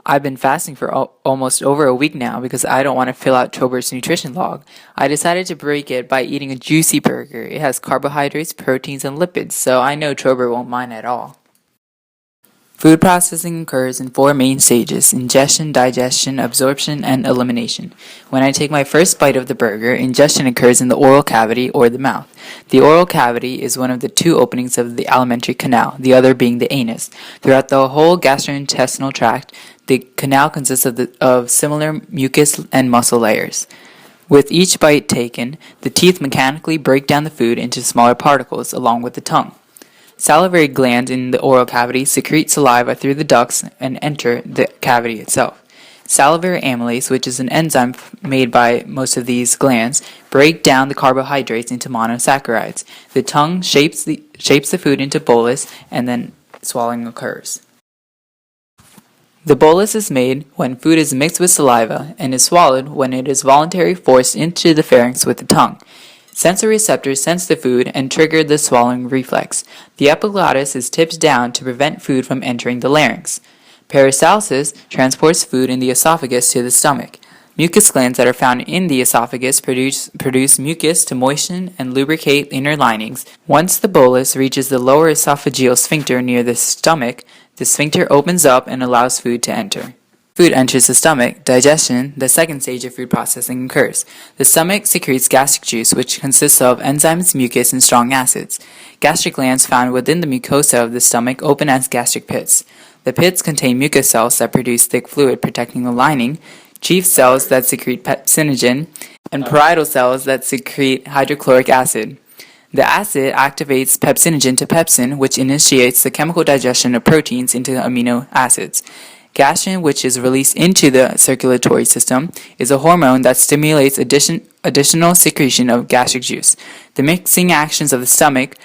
I've been fasting for almost over a week now because I don't want to fill out Trobert's nutrition log. I decided to break it by eating a juicy burger. It has carbohydrates, proteins, and lipids, so I know Trobert won't mind at all. Food processing occurs in four main stages: ingestion, digestion, absorption, and elimination. When I take my first bite of the burger, ingestion occurs in the oral cavity or the mouth. The oral cavity is one of the two openings of the alimentary canal, the other being the anus. Throughout the whole gastrointestinal tract, the canal consists of similar mucus and muscle layers. With each bite taken, the teeth mechanically break down the food into smaller particles along with the tongue. Salivary glands in the oral cavity secrete saliva through the ducts and enter the cavity itself. Salivary amylase, which is an enzyme made by most of these glands, break down the carbohydrates into monosaccharides. The tongue shapes the food into bolus, and then swallowing occurs. The bolus is made when food is mixed with saliva and is swallowed when it is voluntarily forced into the pharynx with the tongue. Sensory receptors sense the food and trigger the swallowing reflex. The epiglottis is tipped down to prevent food from entering the larynx. Peristalsis transports food in the esophagus to the stomach. Mucus glands that are found in the esophagus produce mucus to moisten and lubricate inner linings. Once the bolus reaches the lower esophageal sphincter near the stomach, the sphincter opens up and allows food to enter. Food enters the stomach. Digestion, the second stage of food processing, occurs. The stomach secretes gastric juice, which consists of enzymes, mucus, and strong acids. Gastric glands found within the mucosa of the stomach open as gastric pits. The pits contain mucus cells that produce thick fluid protecting the lining, chief cells that secrete pepsinogen, and parietal cells that secrete hydrochloric acid. The acid activates pepsinogen to pepsin, which initiates the chemical digestion of proteins into amino acids. Gastrin, which is released into the circulatory system, is a hormone that stimulates additional secretion of gastric juice. The mixing actions of the stomach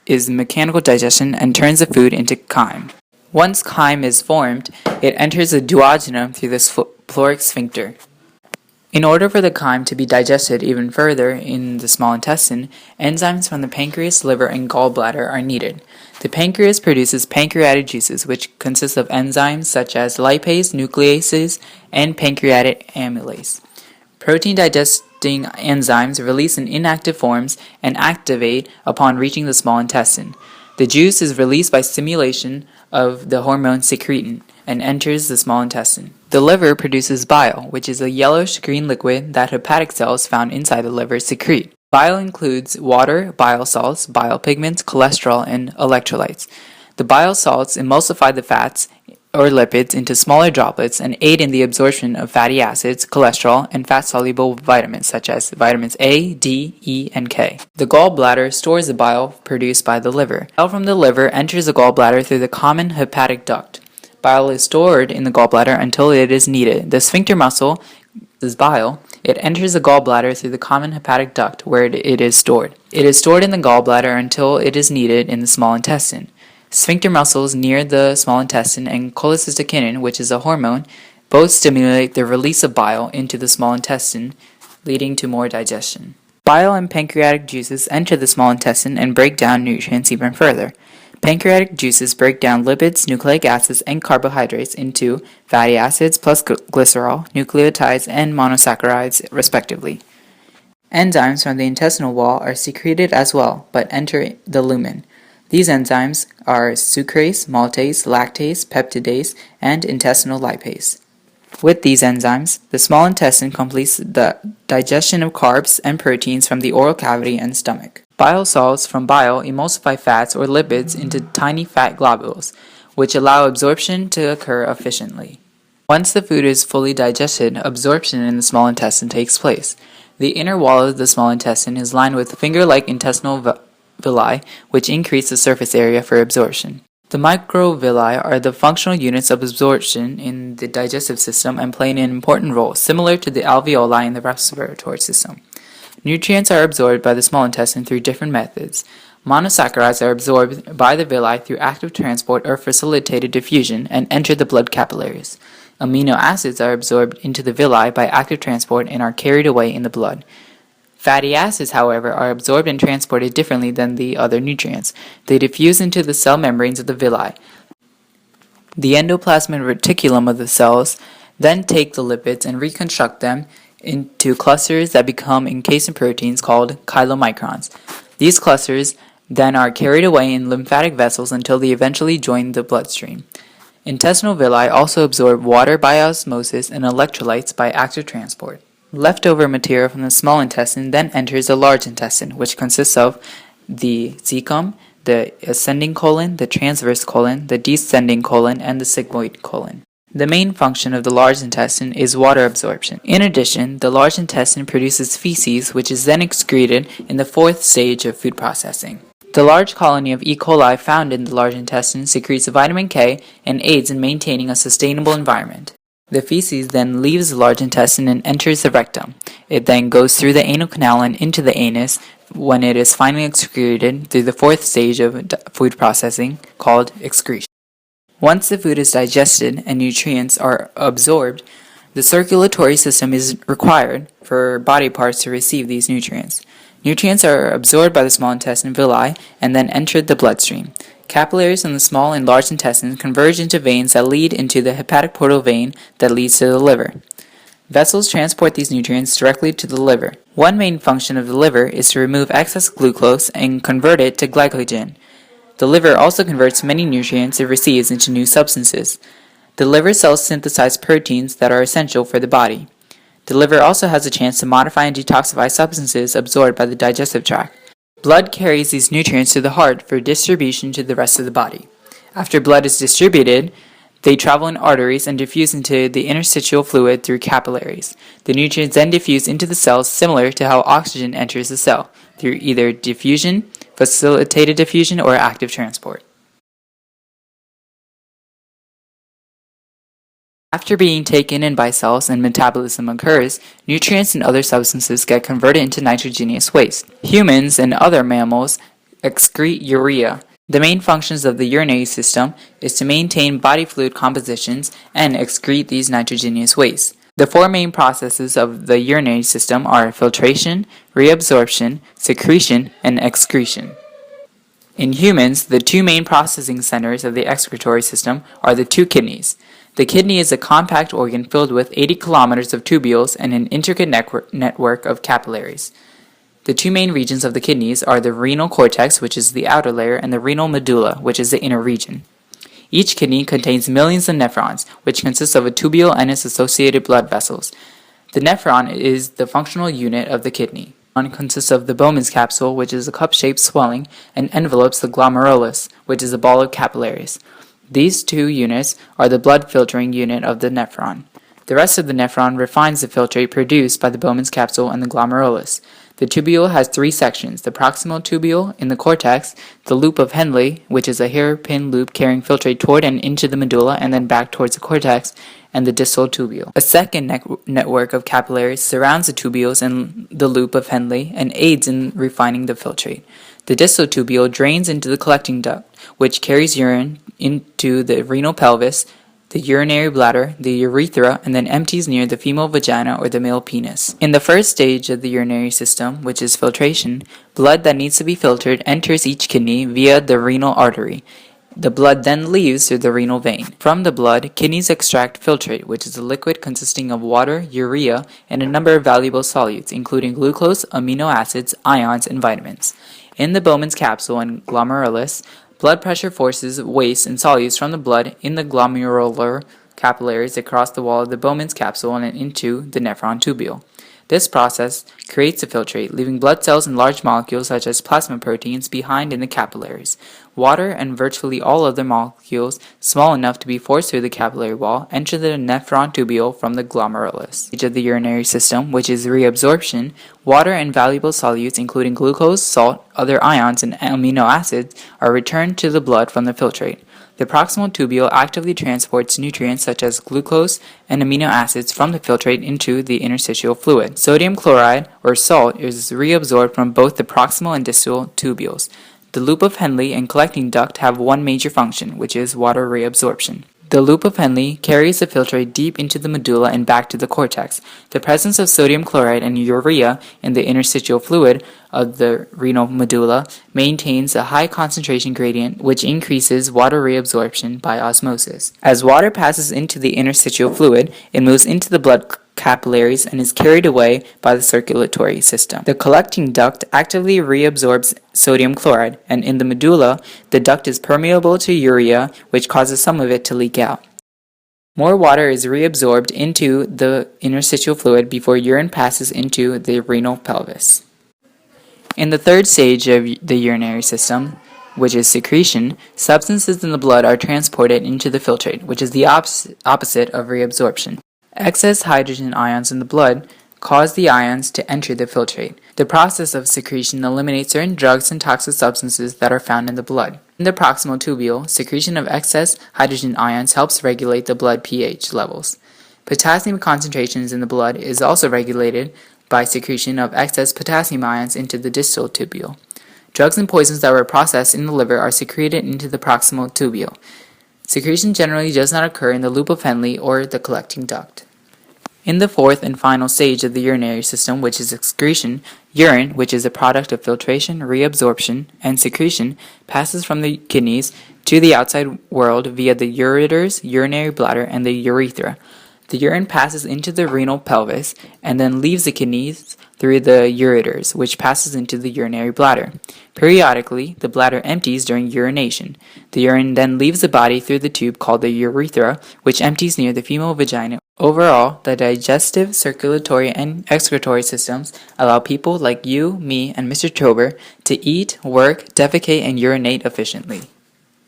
is mechanical digestion and turns the food into chyme. Once chyme is formed, it enters the duodenum through the phloic sphincter. In order for the chyme to be digested even further in the small intestine, enzymes from the pancreas, liver, and gallbladder are needed. The pancreas produces pancreatic juices, which consist of enzymes such as lipase, nucleases, and pancreatic amylase. Protein digesting enzymes release in inactive forms and activate upon reaching the small intestine. The juice is released by stimulation of the hormone secretin and enters the small intestine. The liver produces bile, which is a yellowish-green liquid that hepatic cells found inside the liver secrete. Bile includes water, bile salts, bile pigments, cholesterol, and electrolytes. The bile salts emulsify the fats or lipids into smaller droplets and aid in the absorption of fatty acids, cholesterol, and fat-soluble vitamins such as vitamins A, D, E, and K. The gallbladder stores the bile produced by the liver. Bile from the liver enters the gallbladder through the common hepatic duct. Bile is stored in the gallbladder until it is needed. The sphincter muscle is bile. It enters the gallbladder through the common hepatic duct where it is stored. It is stored in the gallbladder until it is needed in the small intestine. Sphincter muscles near the small intestine and cholecystokinin, which is a hormone, both stimulate the release of bile into the small intestine, leading to more digestion. Bile and pancreatic juices enter the small intestine and break down nutrients even further. Pancreatic juices break down lipids, nucleic acids, and carbohydrates into fatty acids plus glycerol, nucleotides, and monosaccharides, respectively. Enzymes from the intestinal wall are secreted as well, but enter the lumen. These enzymes are sucrase, maltase, lactase, peptidase, and intestinal lipase. With these enzymes, the small intestine completes the digestion of carbs and proteins from the oral cavity and stomach. Bile salts from bile emulsify fats or lipids into tiny fat globules, which allow absorption to occur efficiently. Once the food is fully digested, absorption in the small intestine takes place. The inner wall of the small intestine is lined with finger-like intestinal villi, which increase the surface area for absorption. The microvilli are the functional units of absorption in the digestive system and play an important role, similar to the alveoli in the respiratory system. Nutrients are absorbed by the small intestine through different methods. Monosaccharides are absorbed by the villi through active transport or facilitated diffusion and enter the blood capillaries. Amino acids are absorbed into the villi by active transport and are carried away in the blood. Fatty acids, however, are absorbed and transported differently than the other nutrients. They diffuse into the cell membranes of the villi. The endoplasmic reticulum of the cells then take the lipids and reconstruct them into clusters that become encased in proteins called chylomicrons. These clusters then are carried away in lymphatic vessels until they eventually join the bloodstream. Intestinal villi also absorb water by osmosis and electrolytes by active transport. Leftover material from the small intestine then enters the large intestine, which consists of the cecum, the ascending colon, the transverse colon, the descending colon, and the sigmoid colon. The main function of the large intestine is water absorption. In addition, the large intestine produces feces, which is then excreted in the fourth stage of food processing. The large colony of E. coli found in the large intestine secretes vitamin K and aids in maintaining a sustainable environment. The feces then leaves the large intestine and enters the rectum. It then goes through the anal canal and into the anus when it is finally excreted through the fourth stage of food processing called excretion. Once the food is digested and nutrients are absorbed, the circulatory system is required for body parts to receive these nutrients. Nutrients are absorbed by the small intestine villi and then enter the bloodstream. Capillaries in the small and large intestines converge into veins that lead into the hepatic portal vein that leads to the liver. Vessels transport these nutrients directly to the liver. One main function of the liver is to remove excess glucose and convert it to glycogen. The liver also converts many nutrients it receives into new substances. The liver cells synthesize proteins that are essential for the body. The liver also has a chance to modify and detoxify substances absorbed by the digestive tract. Blood carries these nutrients to the heart for distribution to the rest of the body. After blood is distributed, they travel in arteries and diffuse into the interstitial fluid through capillaries. The nutrients then diffuse into the cells similar to how oxygen enters the cell, through either diffusion, facilitated diffusion, or active transport. After being taken in by cells and metabolism occurs, nutrients and other substances get converted into nitrogenous waste. Humans and other mammals excrete urea. The main functions of the urinary system is to maintain body fluid compositions and excrete these nitrogenous wastes. The four main processes of the urinary system are filtration, reabsorption, secretion, and excretion. In humans, the two main processing centers of the excretory system are the two kidneys. The kidney is a compact organ filled with 80 kilometers of tubules and an intricate network of capillaries. The two main regions of the kidneys are the renal cortex, which is the outer layer, and the renal medulla, which is the inner region. Each kidney contains millions of nephrons, which consists of a tubule and its associated blood vessels. The nephron is the functional unit of the kidney. It consists of the Bowman's capsule, which is a cup-shaped swelling, and envelopes the glomerulus, which is a ball of capillaries. These two units are the blood filtering unit of the nephron. The rest of the nephron refines the filtrate produced by the Bowman's capsule and the glomerulus. The tubule has three sections: the proximal tubule in the cortex, the loop of Henle, which is a hairpin loop carrying filtrate toward and into the medulla and then back towards the cortex, and the distal tubule. A second network of capillaries surrounds the tubules and the loop of Henle and aids in refining the filtrate. The distal tubule drains into the collecting duct, which carries urine into the renal pelvis, the urinary bladder, the urethra, and then empties near the female vagina or the male penis. In the first stage of the urinary system, which is filtration, blood that needs to be filtered enters each kidney via the renal artery. The blood then leaves through the renal vein. From the blood, kidneys extract filtrate, which is a liquid consisting of water, urea, and a number of valuable solutes, including glucose, amino acids, ions, and vitamins. In the Bowman's capsule and glomerulus, blood pressure forces waste and solutes from the blood in the glomerular capillaries across the wall of the Bowman's capsule and into the nephron tubule. This process creates a filtrate, leaving blood cells and large molecules such as plasma proteins behind in the capillaries. Water and virtually all other molecules small enough to be forced through the capillary wall enter the nephron tubule from the glomerulus. Stage of the urinary system, which is reabsorption, water and valuable solutes including glucose, salt, other ions, and amino acids are returned to the blood from the filtrate. The proximal tubule actively transports nutrients such as glucose and amino acids from the filtrate into the interstitial fluid. Sodium chloride, or salt, is reabsorbed from both the proximal and distal tubules. The loop of Henle and collecting duct have one major function, which is water reabsorption. The loop of Henle carries the filtrate deep into the medulla and back to the cortex. The presence of sodium chloride and urea in the interstitial fluid of the renal medulla maintains a high concentration gradient, which increases water reabsorption by osmosis. As water passes into the interstitial fluid, it moves into the blood capillaries and is carried away by the circulatory system. The collecting duct actively reabsorbs sodium chloride, and in the medulla, the duct is permeable to urea, which causes some of it to leak out. More water is reabsorbed into the interstitial fluid before urine passes into the renal pelvis. In the third stage of the urinary system, which is secretion, substances in the blood are transported into the filtrate, which is the opposite of reabsorption. Excess hydrogen ions in the blood cause the ions to enter the filtrate. The process of secretion eliminates certain drugs and toxic substances that are found in the blood. In the proximal tubule, secretion of excess hydrogen ions helps regulate the blood pH levels. Potassium concentrations in the blood is also regulated by secretion of excess potassium ions into the distal tubule. Drugs and poisons that were processed in the liver are secreted into the proximal tubule. Secretion generally does not occur in the loop of Henle or the collecting duct. In the fourth and final stage of the urinary system, which is excretion, urine, which is a product of filtration, reabsorption, and secretion, passes from the kidneys to the outside world via the ureters, urinary bladder, and the urethra. The urine passes into the renal pelvis and then leaves the kidneys through the ureters, which passes into the urinary bladder. Periodically, the bladder empties during urination. The urine then leaves the body through the tube called the urethra, which empties near the female vagina. Overall, the digestive, circulatory, and excretory systems allow people like you, me, and Mr. Trober to eat, work, defecate, and urinate efficiently.